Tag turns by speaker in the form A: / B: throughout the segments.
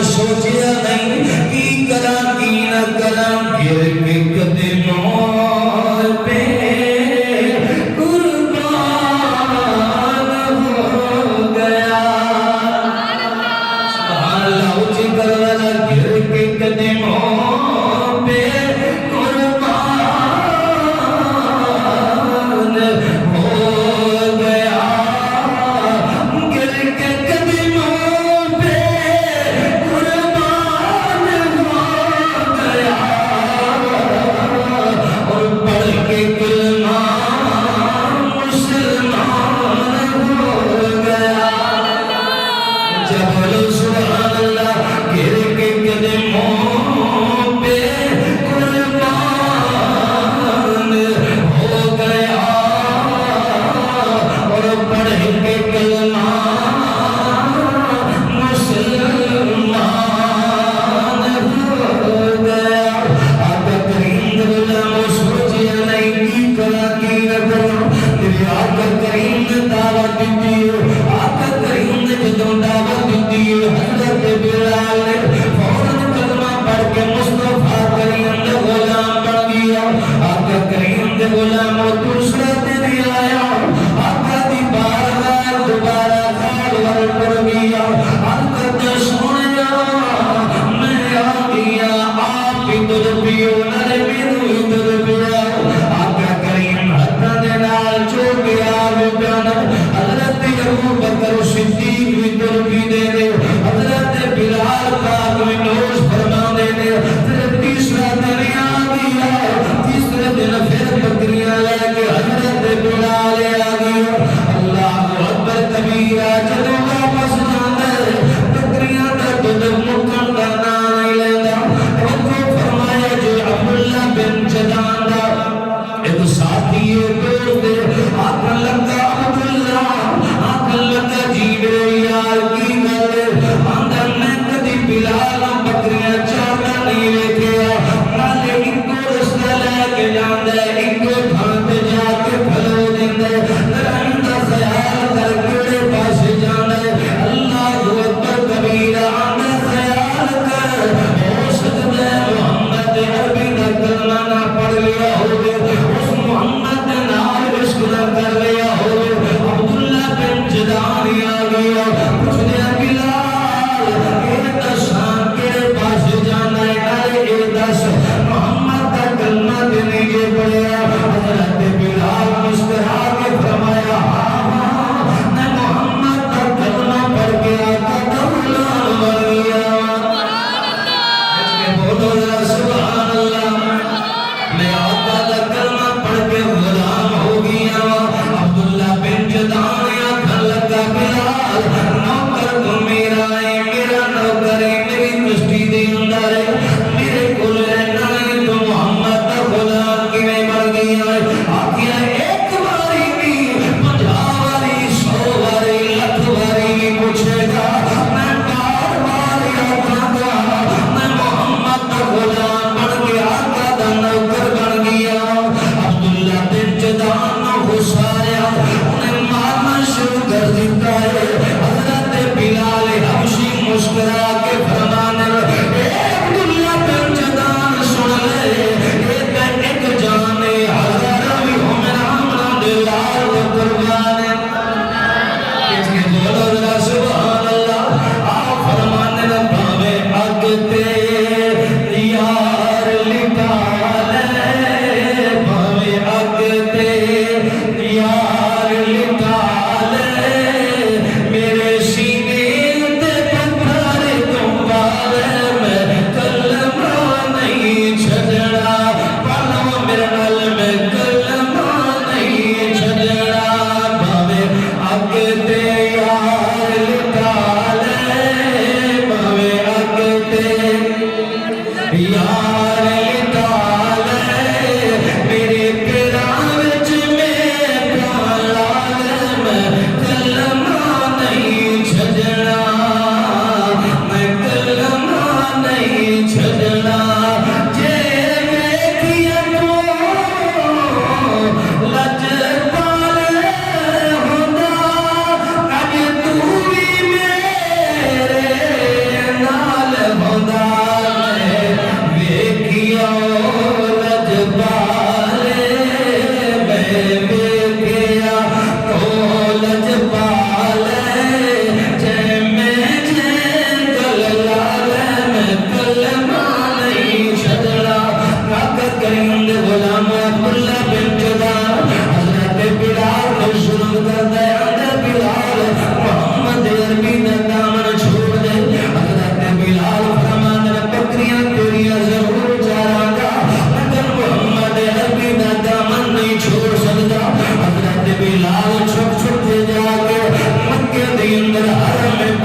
A: سوچیا نہیں کی کرا کی نہ کرا گر کے قدموں پہ قربان ہو گیا سبحان اللہ اچھی کروانا گر کے قدموں پہ قربان ہو گیا گر کے قدموں پہ قربان ہو گیا اور پڑھ کے کلمہ مسلمان ہو گیا جب بولو سبحان اللہ گر کے قدموں پہ قربان ہو گیا اور پڑھ کے کلمہ مسلمان ہو گیا آقا کریم نے بولا وہ سوچیا نہیں کی کرا کی نہ کرا میرے آقا کریم نے دعوت دی آقا کریم نے جدوں دعوت دی حضرت بلال نے فوراً کلمہ پڑھ کے مصطفیٰ کریم نے غلام بن گیا آقا کریم نے غلام اور دوسرا دن آیا آقا دی بارگاہ دوبارہ خالور پر گیا آقا تے سنیا میں آ گیا آپ ہی دودھ پیو نہ مینوں دودھ پیا آقا کریم ہتھاں دے نال چو کے آوے پیانا حضرت ابو بکر صدیق بھی دودھ پی دے دے حضرت بلال پاک بھی نوش فرما دے دے پھر تیسرا دن آ گیا تیسرے دن پھر بکریاں لے کے حضرت بلال آ گیا اللہ اکبر کبیرہ جدوں واپس جاندا ہے بکریاں دا دودھ مکن دا نام نہیں لیندا رکھو فرمایا جو عبداللہ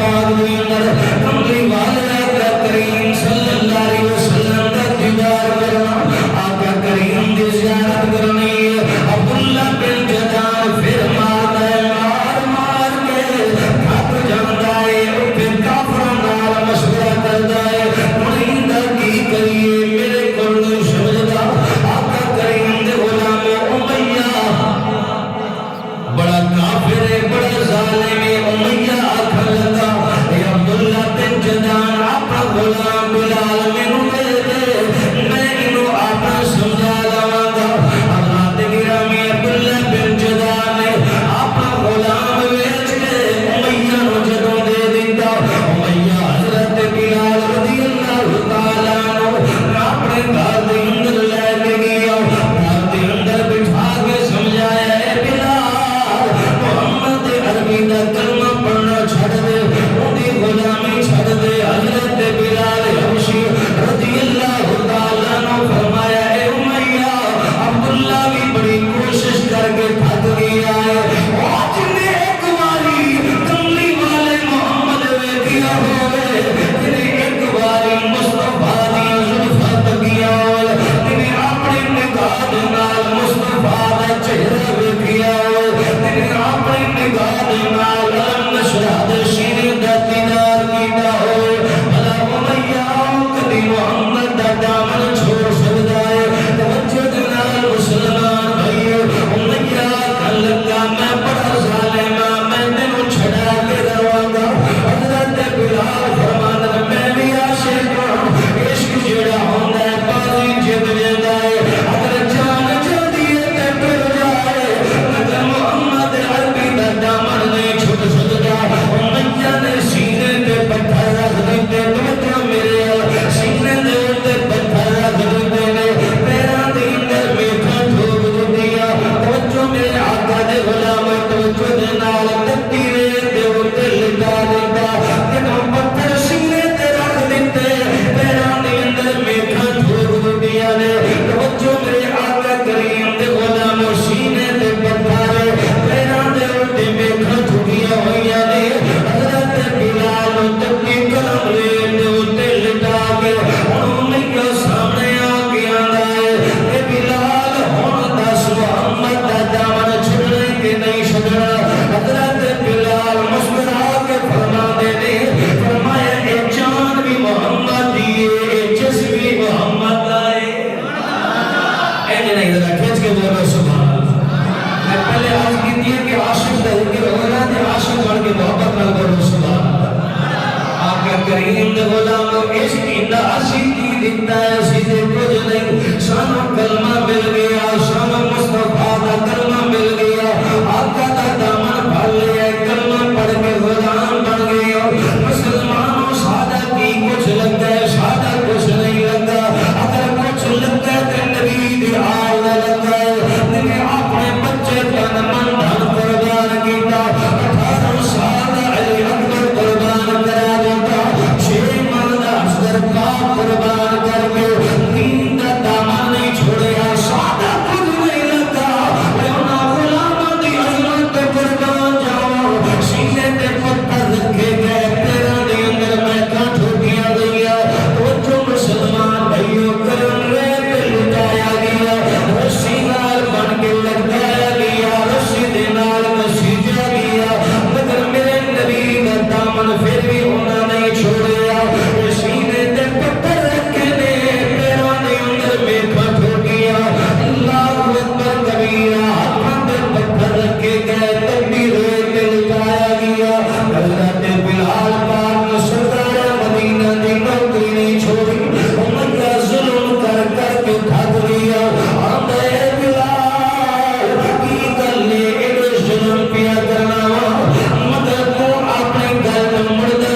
A: پاک دے اندر کملی والے آقا کریم صلی اللہ علیہ وسلم دا دیدار کرنا آقا کریم دی زیارت کرنی ہے عبداللہ بن جدان پھر مارتا ہے مار کے تھک جاتا ہے پھر کافروں نال مشورہ کرتا ہے مریندہ کی کریے میرے کل سمجھدا آقا کریم دے غلام امیہ بڑا کافر ہے بڑا ظالم ہے امیہ آکھن لگا اے عبداللہ بن جدان اپنا غلام بلال مینوں دے دے میں انہوں اپنا سمجھا لواں گا حضرت گرامی عبداللہ بن جدان نے اپنا غلام بیچ کے امیہ نوں جدوں دے دیتا امیہ حضرت بلال رضی اللہ تعالیٰ عنہ اپنے گھر دے اندر لے کے گیا گھر دے اندر بٹھا کے سمجھایا اے بلال محمد عربی دا کلمہ پڑھنا چھڑ دے اونی غلامی چھڑ دے حضرت بلال حبشی رضی اللہ تعالیٰ عنہ فرمایا اے امیہ عبداللہ بھی بڑی کوشش کر کے تھک گیا ہے آج نے ایک باری کملی والے محمد ویکھیا ہوئے جنہیں ایک باری مصطفیٰ دی زلفاں تکیا ہوئے جنہیں اپنی نگاہ دے نال مصطفیٰ دا چہرہ ویکھیا ہوئے جنہیں اپنی نگاہ دے نال علم نشرح دے سینے دا دیدار کیتا ہوئے بھلا امیہ کدی محمد دا دامن چھوڑ سکدا ہے توجہ دے نال مسلمان بھائیو امیہ کہن لگا میں بڑا ظالم ہاں میں تینوں چھڑا کے رہواں گا حضرت بلال فرماندے میں بھی عاشق ہاں عشق جڑا ہوندا ہے بازی جت جاندا ہے اگر جان جاندی ہے تے ٹر جائے مگر محمد عربی دا دامن نہیں چھٹ سکدا امیہ نے سینے تے پتھر رکھ دتے توجہ میرے سینے دے اوتے پتھر رکھ دتے نے پیراں دے اندر میٹھا ٹھوک دتیا توجہ میرے آقا دے غلام توجہ دے نال تتی ریت دے اوتے لٹا دیتا جدوں پتھر سینے تے رکھ دتے پیراں دے اندر میٹھا ٹھوک دتیا نے توجہ میرے آقا کریم دے غلام سینے تے پتھر پیراں دے اوتے میٹھا ٹھوکیا ہوئیاں نے حضرت بلال تتی کلم ریت دے اوتے لٹا کے ہن میرے سامنے آ کے آندا ہے اے بلال ہن دس محمد دا دامن چھڑنے کے نہیں چھڑنا حضرت بلال مسکرا کے فرماندے نے فرمایا اے جان بھی محمد دی اے جسم بھی محمد دا ہے اے نہیں ذرا کھینچ کے بولو سبحان اللہ میں پہلے عرض کی تھی کہ عاشق دا ذکر ہونا تے عاشق بن کے محبت نال بولو سبحان اللہ آقا کریم دے غلام عشق دا عاشقی دیتا ہے سیدھے کچھ نہیں سانو کلمہ مل گیا سانو مصطفیٰ دا کلمہ مل گیا آقا دا دامن پھڑ لیا کلمہ پڑھ کے غلام بن گیا مسلمانوں سادہ کی کچھ لگتا ہے سادہ کچھ نہیں لگتا اگر کچھ لگتا ہے تو نبی دی آل دا لگتا ہے لیکن اپنے بچے تن من دھن قربان کیتا 18 سال علی اکبر قربان کرا دیتا 6 من دا اصغر پاک قربان کر کے دین دا دامن نہیں چھوڑیا سادہ کچھ نہیں لگتا لیونا غلامہ دی عظمت قربان جاؤ سینے تے پتھر رکھے گئے پیران دی اندر میٹھا ٹھوکیا گیا توجہ مسلمان بھائیو کرن رے پہ لٹایا گیا رسی نال بن کے لٹایا گیا رسی دے نال کسیجا گیا مگر میرے نبی دا دامن پھر بھی ہونا نہیں چھوڑیا سینے تے پتھر رکھے نے پیران دی اندر میٹھا ٹھوکیا اللہ اکبر کبیرہ ہاتھاں تے پتھر رکھے گئے تبھی ریت لٹایا گیا حضرت بلال پاک سردار مدینہ دی نوکری نہیں چھوڑی امیہ ظلم کر کر کے تھک گیا آندا اے بلال کی گل نے ایڈے ظلم پیا کرنا مگر تو اپنے گل مڑدا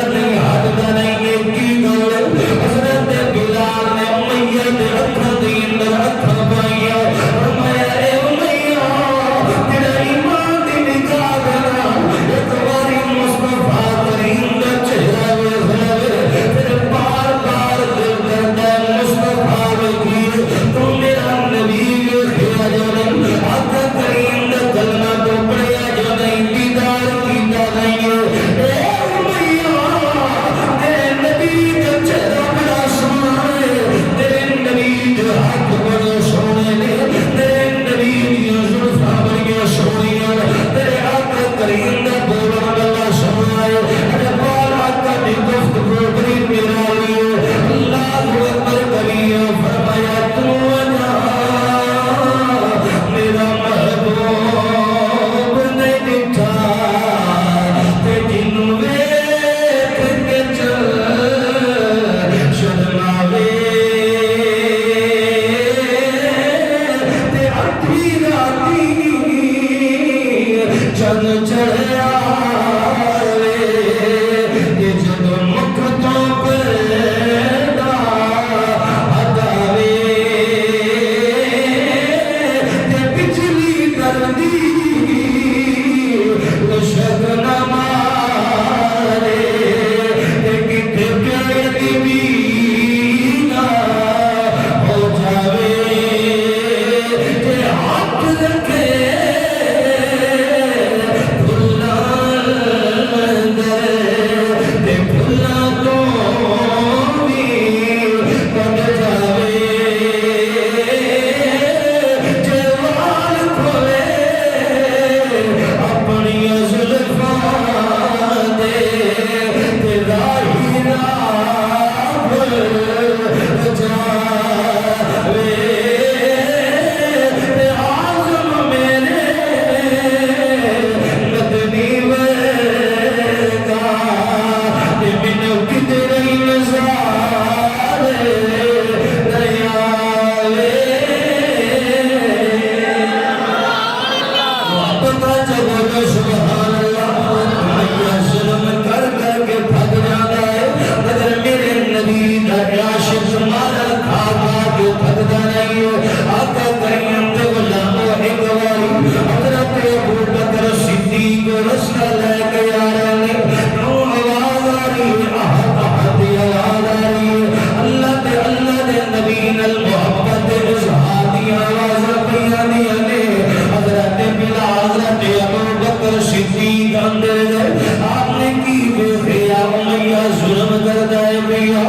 A: ظلم کرتا ہے پیا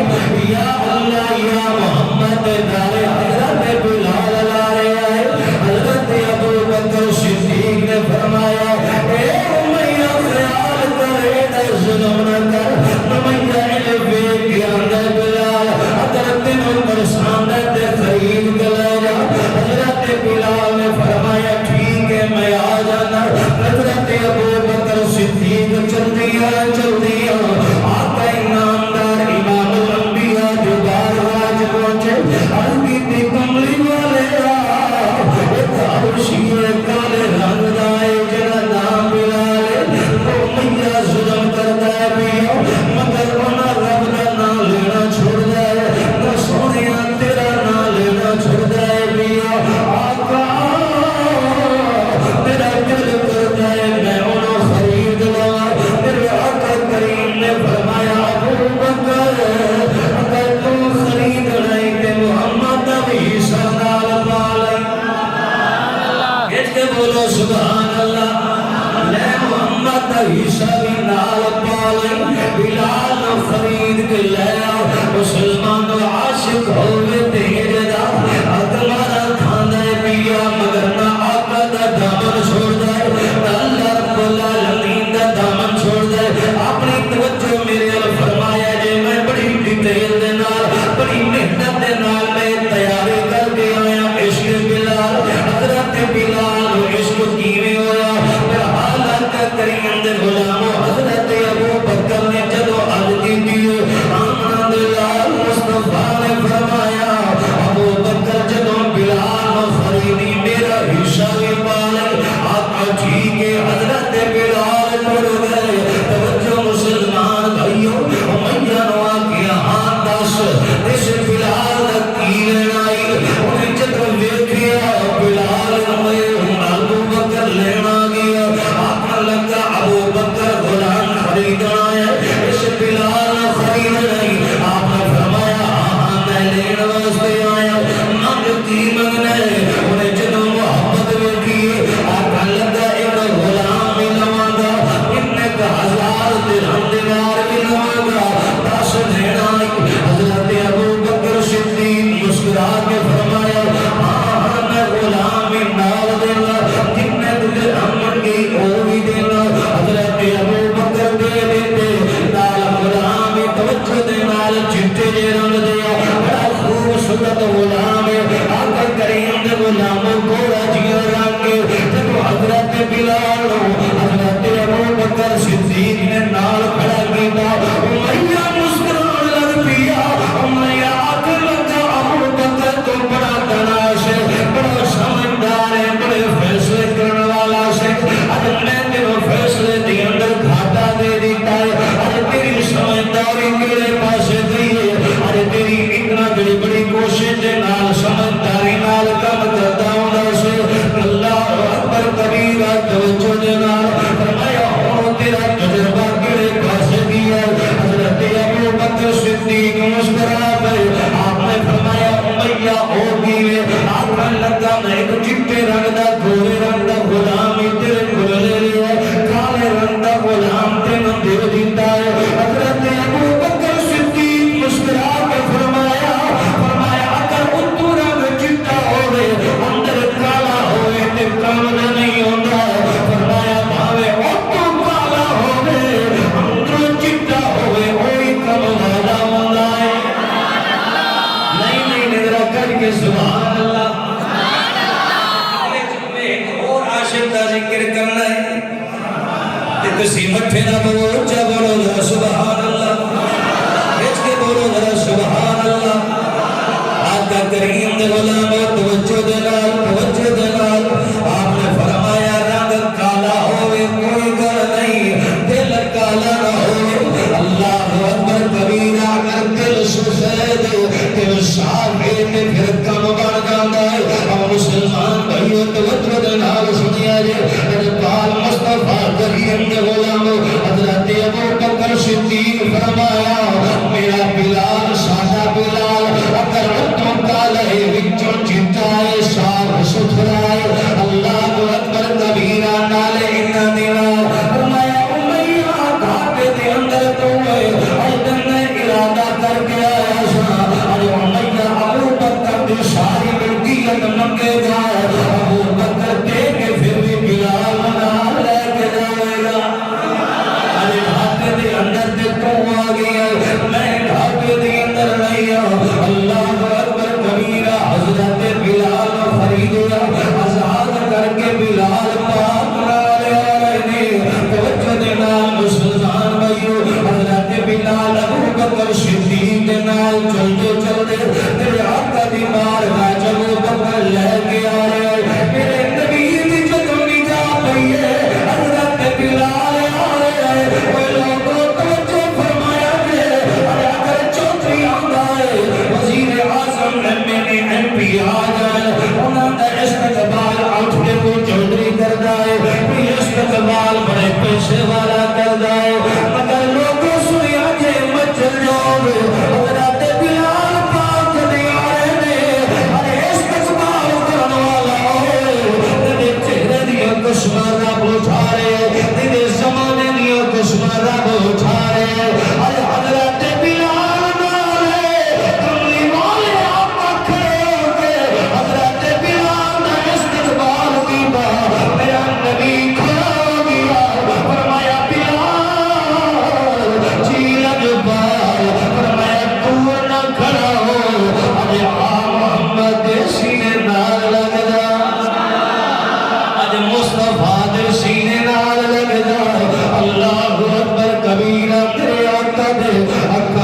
A: یا اللہ یا محمد دارے حضرت بلال لارے آئے حضرت ابو بکر صدیق نے فرمایا اے امیہ خیال کرے نہ ظلم نہ کر امیہ علفے کے اندر بلال اگر تنوں پرسان تے خرید کے لے جا حضرت بلال نے فرمایا ٹھیک ہے میں آ جانا حضرت ابو بکر صدیق چل دیا آقا انعامدار امام الانبیاء جو بارگاہ پہنچے عرض کی تھی کملی والے ایک حبشی کالے رنگ دائے جنہ نام بلال وہ امیہ ظلم کرتا ہے پیا مگر انہا رب کا نام لینا چھوڑ جائے نہ سونیا تیرا نام لینا چھوڑ جائے پیا آقا تیرا دل کرتا ہے میں انہوں خرید لوا میرے آقا کریم نے فرمایا ابو بکر اگر تم خرید نہیں کہ محمد ابھی سردال پالے اس کے بولو سبحان اللہ لے محمد ابھی سردال پالے بلال نو خرید کے لے مسلمان و عاشق ہوئے تیرے دا اکمارا کھانا پیا مگر نہ آقا دا دامن چھوڑ دائے نہ اللہ رب العالمین دا دامن چھوڑ دائے اپنی توجہ میرے فرمایا جے میں بڑی ڈیٹیل دے نال بڑی محنت دے نال میں تیاری کر کے آیا عشق بلال حضرت بلال عشق کیویں ہویا پھر حالات کریم دے غلامو حضرت ابو بکر نے جدو عرض کی دیو آمن دلال مصطفیٰ نے فرمایا ابو بکر جدو بلال خریدی میرا حصہ بھی پالے آقا ٹھیک ہے حضرت بلال پڑ گئے توجہ مسلمان بھائیو امیہ نوا کیا ہاں دس اس بلال کی لڑائی انہیں جدو دیکھیا بلال نوے ابو بکر لینا گیا آقا لگا ابو بکر غلام خریدنا ہے اس بلال خرید نہیں آپ نے فرمایا ہاں میں لینا واسطے آیا مانگ کی منگنے انہیں جدو محبت دیکھیے آقا لگا ایک غلام بھی نمانگا اتنے کا 1000 درہم دینار بھی نمانگا 10 دینا حضرت ابو بکر صدیق مسکرا کے فرمایا ہاں میں غلام بھی نال دینا جتنے درہم منگی وہ بھی دینا حضرت ابو بکر دے دیتے نال غلام بھی توجہ دے نال چٹے جے رنگ دیا بڑا خوبصورت غلام ہے آقا کریم دے غلاموں کو راجیہ رنگ جب حضرت بلال حضرت ابو بکر صدیق نے نال کھڑا کیتا امیہ مسکران لگ پیا امیہ آقا لگا ابو بکر تو بڑا تناش ہے بڑا سمجھدار ہے بڑے فیصلے کرنے والا سے اج میں تیرے فیصلے دی اندر گھاٹا دے دیتا ہے اج تیری سمجھداری میرے پاس گئی ہے اج تیری اتنا بڑی کوشش دے نال سمجھداری نال کم کرتا ہوں سے اللہ اکبر کبیرہ توجہ دے نال فرمایا ہوں تیرا تجربہ میرے پاس گیا حضرت ابو بکر صدیق مسکرا کر آپ نے فرمایا امیہ ہو گئی آپ نے لگا میں ایک چٹے رنگ دا گورے رنگ دا غلام تیرے کھل لے لیا کالے رنگ دا غلام تینوں دے دیتا ہے حضرت ابو بکر صدیق مسکرا کے فرمایا اگر اتو رنگ چٹا ہوئے اندر کالا ہوئے تے کام نہیں ہوتا فرمایا بھاوے اتو کالا ہوئے اندر چٹا ہوئے وہی کم والا ہوتا ہے نہیں نظرہ کر کے سبحان اللہ اور عاشق کا ذکر کرنا ہے کسی مٹھے نہ بولو چا بولو ذرا سبحان اللہ بیچ کے بولو ذرا سبحان اللہ آقا کریم دے غلاموں توجہ دلال آپ نے فرمایا رنگ کالا ہوئے کوئی گر نہیں دل کالا نہ ہوئے اللہ اکبر کبیرہ کر دل سفید دل صاف ہے پھر کم بڑھ جاتا ہے اور مسلمان بھائیوں توجہ دلال سنیا جے پال مصطفیٰ کریم دے غلاموں حضرت ابو بکر صدیق فرمایا میرا بلال سادہ بلال اگر اتوں کالے وچوں چٹائے صاف ستھرائے اللہ اکبر کبیرہ نالے انہاں دینا فرمایا امیہ گھاٹے دے اندر تو ہے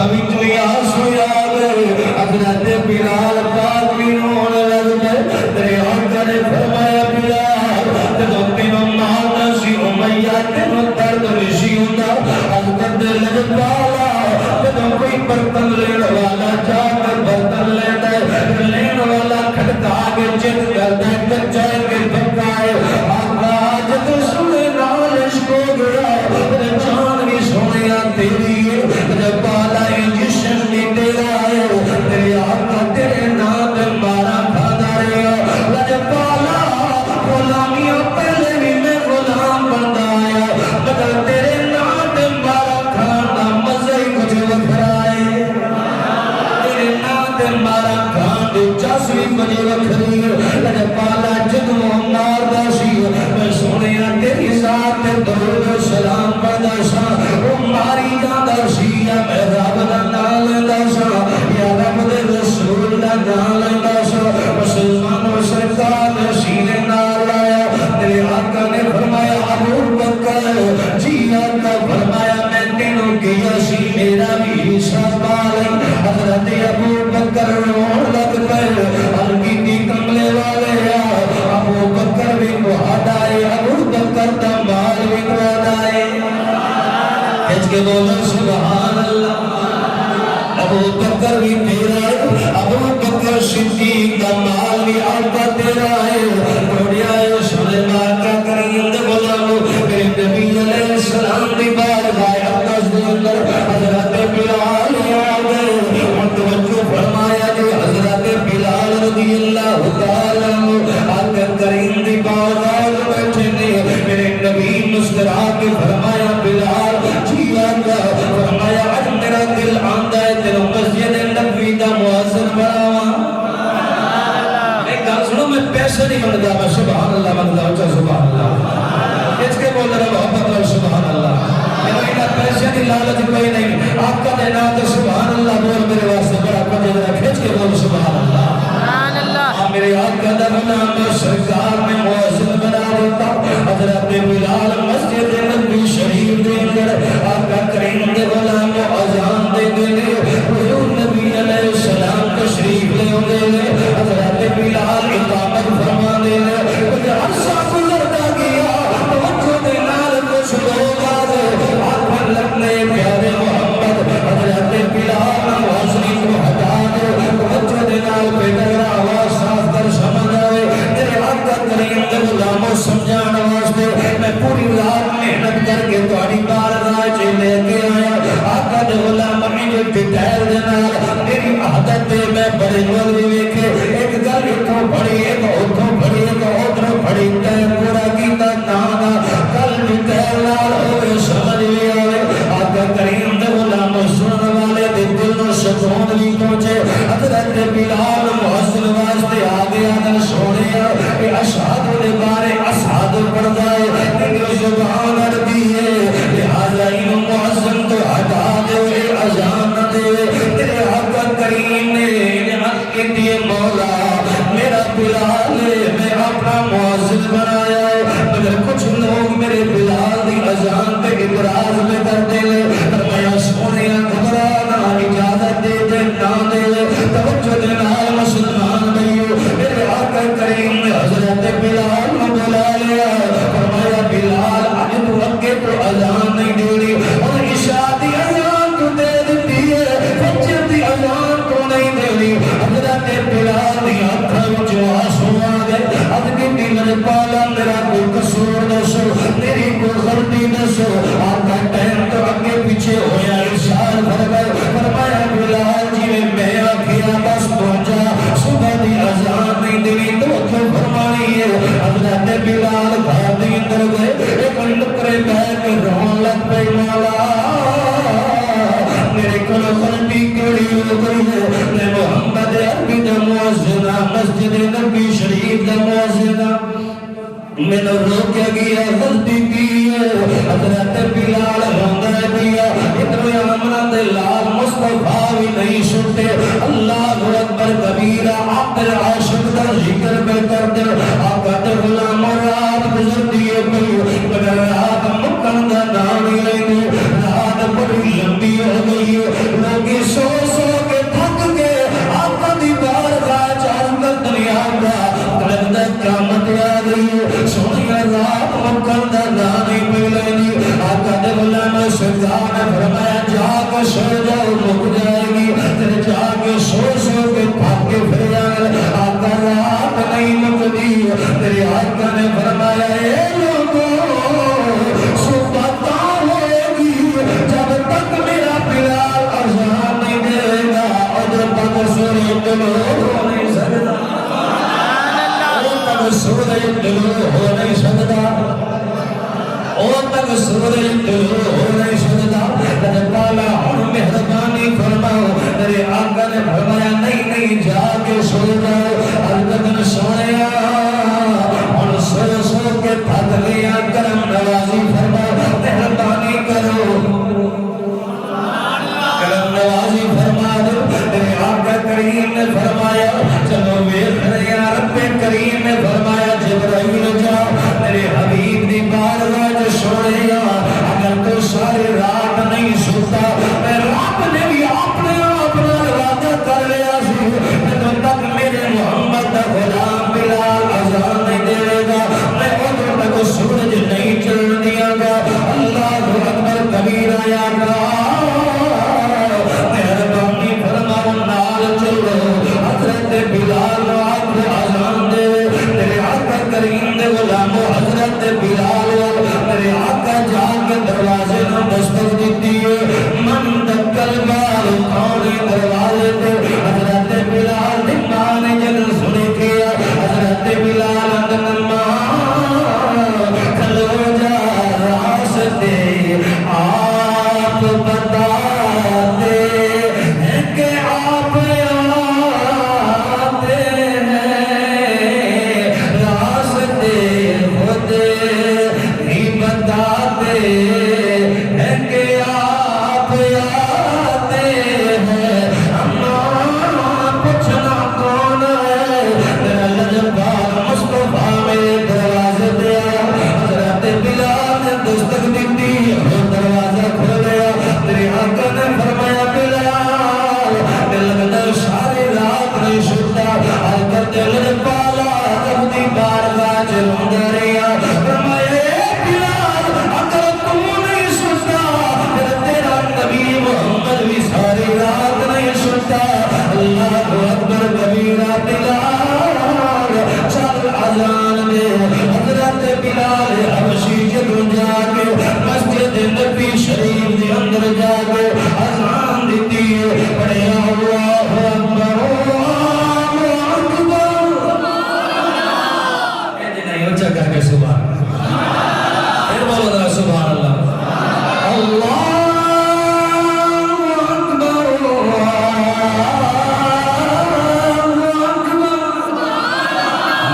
A: وچ بھی آنسو آ گئے حضرت بلال پاک بھی رونے لگ گئے تیرے آقا نے فرمایا بلال جدوں تینوں مارنا سی امیہ تینوں درد نشی ہوندا حضرت لجپالا جدوں کوئی برتن لین والا جا کر برتن لیتا ہے لین والا کھڑکا کے چت کرتا ہے کچا کے پکائے آقا جدوں سنے نال عشق ہو گیا جان بھی سونیا تیری ہے لجپالا جشن بھی تیرا ہے تیرے آقا تیرے نام مارا کھانا رہا لجپالا غلامیاں پہلے بھی میں غلام بندا آیا مگر تیرے نام مارا کھانا مزے کچھ وکھرائے تیرے نام مارا کھانا چاس بھی کچھ وکھری لجپالا جدوں ماردا سی میں سنیا تیری ذات درود و سلام پڑھدا سا او ماری جاندا سی میں رب دا نام لیندا سا یا رب دے رسول دا نام لیندا سا مسلمانوں سرکار نے سینے نال لایا تیرے آقا نے فرمایا ابو بکر جی آقا فرمایا میں تینوں کیا سی میرا بھی حصہ پالیں حضرت ابو بکر رون لگ پئے ہلکی کملے والے ابو بکر بھی وعدائے ابو بکر دا مال بھی وعدائے کہچ کے بولو سبحان اللہ ابو بکر بھی تیرا ہے ابو بکر صدیق دا مال بھی آقا تیرا ہے روڑیا ہے سلیمان کا کریم دے غلامو میرے نبی علیہ السلام دی بارگاہ اقدس دے اندر حضرت بلال آ گئے توجہ فرمایا کہ حضرت بلال رضی اللہ تعالیٰ آقا کریم دی بارگاہ بیٹھے نے میرے نبی مسکرا کے فرمایا بلال جی آقا فرمایا اج میرا دل آندا ہے تیرے مسجد نبوی دا مؤذن بناواں ایک گل سنو میں پیسے نہیں منگدا میں سبحان اللہ منگدا ہوں سبحان اللہ اس کے بول رہا محبت اور سبحان اللہ میرا پیسے کی لالچ کوئی نہیں آقا دے نام تے سبحان اللہ بول میرے واسطے بڑا کجے ذرا کھچ کے بول سبحان اللہ میرے آقا دا نام سرکار میں مؤذن بنا دیتا حضرت بلال مسجد نبوی شریف دے اندر آقا کریم دے غلام اذان دے دے حضور نبی علیہ السلام تشریف لے ہوندے حضرت بلال اقامت فرما دے عرصہ گزرتا گیا توجہ دے نال کچھ لوگ آ گئے آقا لگنے پیارے محمد حضرت بلال مؤذن کو ہٹا دے توجہ دے نال بغیر آواز صاف کر سمجھ آئے میرے آقا کریم دے غلاموں سمجھان واسطے میں پوری رات محنت کر کے تہاڈی بارگاہ وچ لے کے آیا آقا دے غلام مجھے ٹٹہر دے نال میری عادت تے میں بڑے مولوی ویکھے ایک گل اتھوں پڑھی ایک اتھوں پڑھی ایک ادھر پڑھی تے پورا کیتا نانا کل ٹٹہر نال ہوے سمجھ بھی آوے آقا کریم دے غلاموں سنن والے دے دل نوں سکون بھی پہنچے حضرت بلال مؤذن واسطے آ گیا تے سونے اے اشہاد دے بارے اسعد پڑھدا ہے کہ زبان عربی ہے لہذا ان مؤذن تو ہٹا دے اذان دے تیرے آقا کریم نے نعمت کے دیے مولا میرا بلال میں اپنا مؤذن بنایا ہے مگر کچھ لوگ میرے بلال دی اذان پہ اعتراض میں کرتے ہیں فرمایا سونے گھبرانا اجازت دے دے نہ دے توجہ دے نال مسلمان بھائیو میرے آقا کریم نے حضرت بلال کو بلا لیا فرمایا بلال اج تو اگے تو اذان نہیں دینی اور عشاء دی اذان تو دے دیتی ہے فجر دی اذان تو نہیں دینی حضرت بلال دی آنکھاں وچ آنسو آ گئے اج کی دل پالا میرا کوئی قصور دسو میری کوئی غلطی دسو آقا ٹائم تو اگے پیچھے ہویا ارشاد فرمایا بلال جی میں آکھیا بس پہنچا صبح دی اذان نہیں دینی تو کیوں فرمانی ہے حضرت بلال گھر دے اندر گئے ایک نکرے بیٹھ کے رون لگ پے مولا میرے کول غلطی کیڑی ہو گئی ہے میں محمد عربی دا مؤذن مسجد نبوی شریف دا مؤذن میں نے روکیا گیا غلطی کی ہے حضرت بلال روندا پیا اتنے آمنا دے لال مصطفیٰ بھی نہیں سنتے اللہ اکبر کبیرہ آخر عاشق دا ذکر پہ کر دے آقا تے غلام رات گزرتی ہے پئی مگر رات مکن دا نام ہی نہیں رات بڑی لمبی ہو گئی لوگ مکن دا نامی ملنی آقا نے غلام سردار نے فرمایا جا کے سو جاؤ مک جائے گی تیرے جا کے سو کے پھاک کے پھر جائے آقا رات نہیں مکتی تیرے آقا نے فرمایا اے لوگوں صبح تا ہوئے گی جب تک میرا بلال اذان نہیں دے گا اور جب تک سورج طلوع ہو نہیں سکتا سورج طلوع ہو نہیں سکتا اور تک سورج طلوع ہو نہیں سکتا تیرے پالا اور مہربانی فرماؤ تیرے آقا نے فرمایا نہیں جا کے سو جاؤ القدر سویا اور سو کے تھک لیا کرم نوازی فرماؤ مہربانی کرو کرم نوازی فرما دو تیرے آقا کریم نے فرمایا چلو ویخ یا رب کریم نے فرمایا جبرائیل جاؤ میرے حبیب دی بارگاہ جو سویا اگر تو ساری رات نہیں سوتا میں رب نے بھی اپنا ارادہ کر لیا سی جب تک میرے محمد دا غلام بلال اذان نہیں دے گا میں ادھر تک سورج نہیں چل دیا گا اللہ اکبر کبیرہ یا مہربانی فرماؤ نال چلو حضرت بلال اذان دے تیرے آقا کریم دے غلامو حضرت بلال میرے آقا جا کے دروازے کو دستک دیتی ہے من دکل بال کھوڑے دروازے تے حضرت بلال دی ماں نے جب سنے کیا حضرت بلال اندر ماں کھلو جا راستے آپ بتاتے ہیں کہ آپ آتے ہیں راستے خود ہی بتاتے ہیں کہ آپ آتے ہیں ہمارا پوچھنا کون ہے تیرا لجبار مصطفیٰ میرے دروازے پہ آیا حضرت بلال نے دستک دیتی اور دروازہ کھل گیا تیرے آقا نے فرمایا بلال دل میں ساری رات نہیں سوتا آج کر دل پالا اپنی بارگاہ چلوں دریا فرمایا اے بلال اگر تم نہیں سوتا پھر تیرا نبی محمد بھی ساری رات نہیں سوتا اللہ اکبر کبیرہ بلال چل اذان دے حضرت بلال حبشی جدو جا کے مسجد نبی شریف دے اندر جا کے اذان دیتی ہے پڑھے اللہ اکبر اللہ اکبر کہتے نہیں اچھا کر کے سبحان پھر بولو ذرا سبحان اللہ اللہ اکبر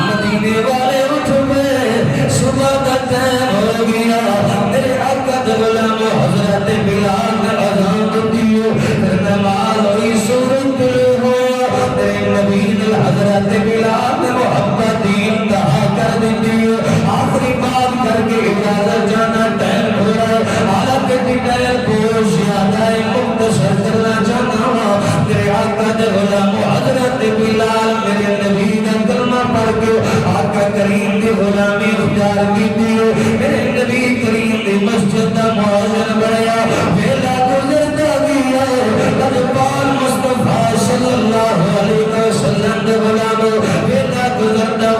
A: مدینے والے اٹھ گئے صبح کا ٹائم ہو گیا میرے آقا دے غلام حضرت بلال نے اذان دی پھر نماز ہوئی سورج طلوع ہوا میرے نبی حضرت بلال نے محبت دین کہا کر دی آخری بات کر کے اجازت جانا ٹائم ہو رہا ہے حالانکہ ڈیٹیل پوش زیادہ مختصر کرنا چاہتا ہوں میرے آقا دے غلام حضرت بلال میرے نبی نے کلمہ پڑھ کے آقا کریم دی غلامی اختیار کی تھی میرے نبی کریم دی مسجد دا معاذن بڑھیا ویلا گزرتا گیا لجپال مصطفیٰ صلی اللہ علیہ وسلم دے غلام ویلا گزرتا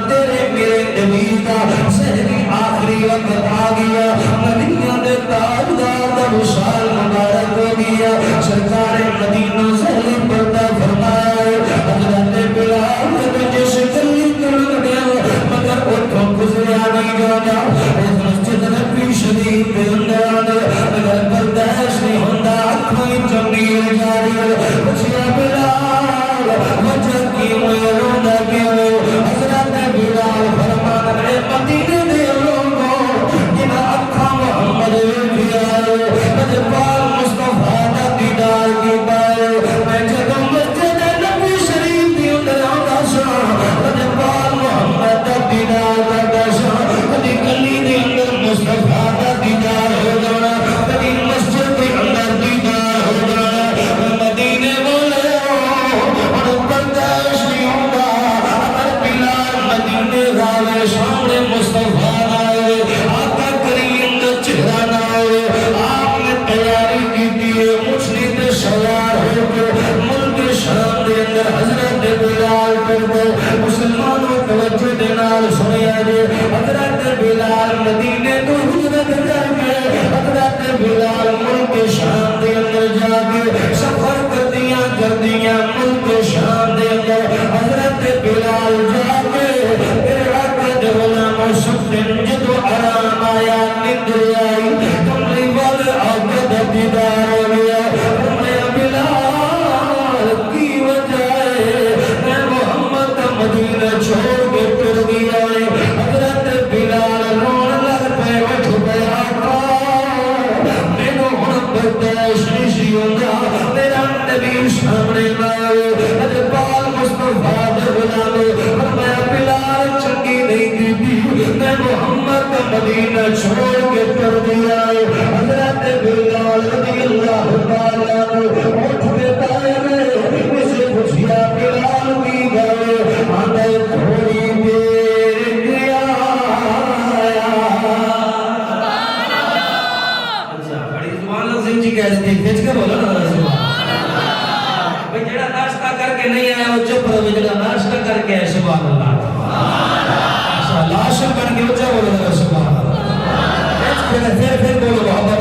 A: تیرے میرے نبی کا سہری آخری وقت آ گیا مدینہ دے تاجدار دا وصال مبارک ہو گیا سرکار مدینہ سہری پردہ فرمایا حضرت بلال نے جس گلی کرن گیا مگر اٹھوں گزریا نہیں جانا اس مسجد نبی شریف کے اندر بلال مدینے تو ہجرت کر کے حضرت بلال ملک شام دے اندر جا کے سفر کردیاں ملک شام دے اندر حضرت بلال جا کے پھر آقا دے غلام سکن جدو آرام آیا نندر آئی کملی وال آقا دا دیدار ہو گیا فرمایا بلال کی وجہ ہے میں محمد کا مدینہ چھوڑ کے پھر دیا ہے حضرت بلال رون لگ پہ اٹھ پہ آقا مینو ہن برداشت نہیں ہوندا میرا نبی سامنے آئے اجبال مصطفیٰ دے غلام فرمایا بلال چنگی نہیں کی میں محمد کا مدینہ چھوڑ کے کر دیا ہے حضرت بلال رضی اللہ تعالیٰ اٹھ کے دائرے اسے پوچھیا بلال کی گئے آنے تھوڑی دیر گیا اچھا بڑی زبان لفظ جی کہہ دیتی کھچ کے بولا نا جڑا ناشتہ کر کے نہیں آیا وہ چپ رہو جڑا ناشتہ کر کے ہے سبحان اللہ ماشاءاللہ لاشن بن کے اونچا بولو سبحان اللہ پھر بولو محبت